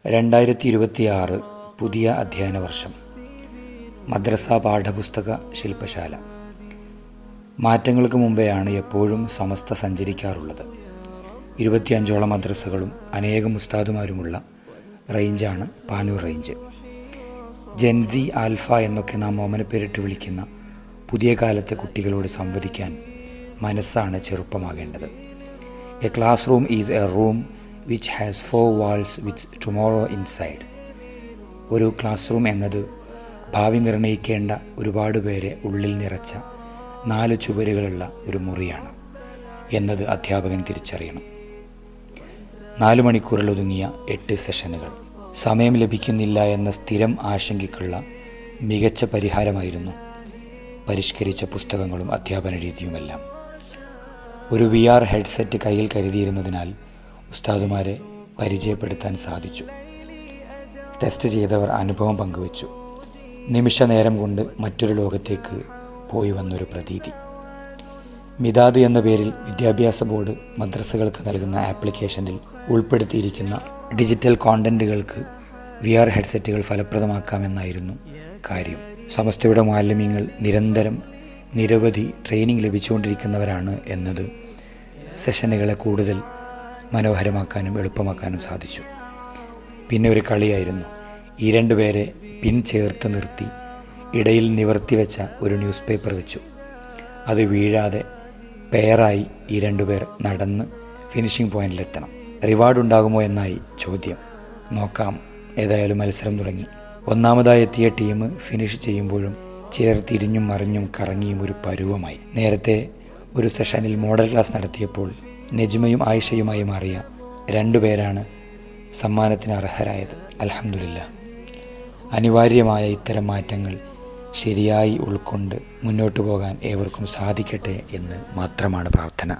2026 പുതിയ അധ്യയന വർഷം. മദ്രസ പാഠപുസ്തക ശില്പശാല. മാറ്റങ്ങൾക്ക് മുമ്പെയാണ് എപ്പോഴും സമസ്ത സഞ്ചരിക്കാറുള്ളത്. 25ഓളം മദ്രസകളും അനേകം ഉസ്താദുമാരുമുള്ള റേഞ്ചാണ് പാനൂർ റേഞ്ച്. ജെൻസി, ആൽഫ എന്നൊക്കെ നാം ഓമനപ്പേരിട്ട് വിളിക്കുന്ന പുതിയ കാലത്തെ കുട്ടികളോട് സംവദിക്കാൻ മനസ്സാണ് ചെറുപ്പമാകേണ്ടത്. A classroom is a room which has 4 walls with tomorrow inside. ഒരു ക്ലാസ് റൂം എന്നത് ഭാവി നിർണ്ണയിക്കേണ്ട ഒരുപാട് പേരെ ഉള്ളിൽ നിറച്ച 4 ചുവരുകളുള്ള ഒരു മുറിയാണ് എന്നത് അധ്യാപകൻ തിരിച്ചറിയണം. 4 മണിക്കൂറിൽ ഒതുങ്ങിയ 8 സെഷനുകൾ. സമയം ലഭിക്കുന്നില്ല എന്ന സ്ഥിരം ആശങ്കയ്ക്കുള്ള മികച്ച പരിഹാരമായിരുന്നു പരിഷ്കരിച്ച പുസ്തകങ്ങളും അധ്യാപന രീതിയുമെല്ലാം. ഒരു VR ഹെഡ്സെറ്റ് കയ്യിൽ കരുതിയിരുന്നതിനാൽ ഉസ്താദുമാരെ പരിചയപ്പെടുത്താൻ സാധിച്ചു. ടെസ്റ്റ് ചെയ്തവർ അനുഭവം പങ്കുവച്ചു. നിമിഷ നേരം കൊണ്ട് മറ്റൊരു ലോകത്തേക്ക് പോയി വന്നൊരു പ്രതീതി. മിതാദ് എന്ന പേരിൽ വിദ്യാഭ്യാസ ബോർഡ് മദ്രസകൾക്ക് നൽകുന്ന ആപ്ലിക്കേഷനിൽ ഉൾപ്പെടുത്തിയിരിക്കുന്ന ഡിജിറ്റൽ കോണ്ടന്റുകൾക്ക് VR ഹെഡ്സെറ്റുകൾ ഫലപ്രദമാക്കാമെന്നായിരുന്നു കാര്യം. സമസ്തയുടെ മുഅല്ലിമീങ്ങൾ നിരന്തരം നിരവധി ട്രെയിനിങ് ലഭിച്ചുകൊണ്ടിരിക്കുന്നവരാണ് എന്നത് സെഷനുകളെ കൂടുതൽ മനോഹരമാക്കാനും എളുപ്പമാക്കാനും സാധിച്ചു. പിന്നെ ഒരു കളിയായിരുന്നു. ഈ 2 പേരെ പിൻ ചേർത്ത് നിർത്തി ഇടയിൽ നിവർത്തി വെച്ച ഒരു ന്യൂസ് പേപ്പർ വെച്ചു. അത് വീഴാതെ പെയറായി ഈ 2 പേർ നടന്ന് ഫിനിഷിംഗ് പോയിന്റിലെത്തണം. റിവാർഡ് ഉണ്ടാകുമോ എന്നായി ചോദ്യം. നോക്കാം. ഏതായാലും മത്സരം തുടങ്ങി. ഒന്നാമതായി എത്തിയ ടീം ഫിനിഷ് ചെയ്യുമ്പോഴും ചിലർ തിരിഞ്ഞും മറിഞ്ഞും കറങ്ങിയും ഒരു പരുവമായി. നേരത്തെ ഒരു സെഷനിൽ മോഡൽ ക്ലാസ് നടത്തിയപ്പോൾ നെജ്മയും ആയിഷയുമായി മാറിയ 2 പേരാണ് സമ്മാനത്തിന് അർഹരായത്. അൽഹംദുലില്ലാഹ്. അനിവാര്യമായ ഇത്തരം മാറ്റങ്ങൾ ശരിയായി ഉൾക്കൊണ്ട് മുന്നോട്ട് പോകാൻ ഏവർക്കും സാധിക്കട്ടെ എന്ന് മാത്രമാണ് പ്രാർത്ഥന.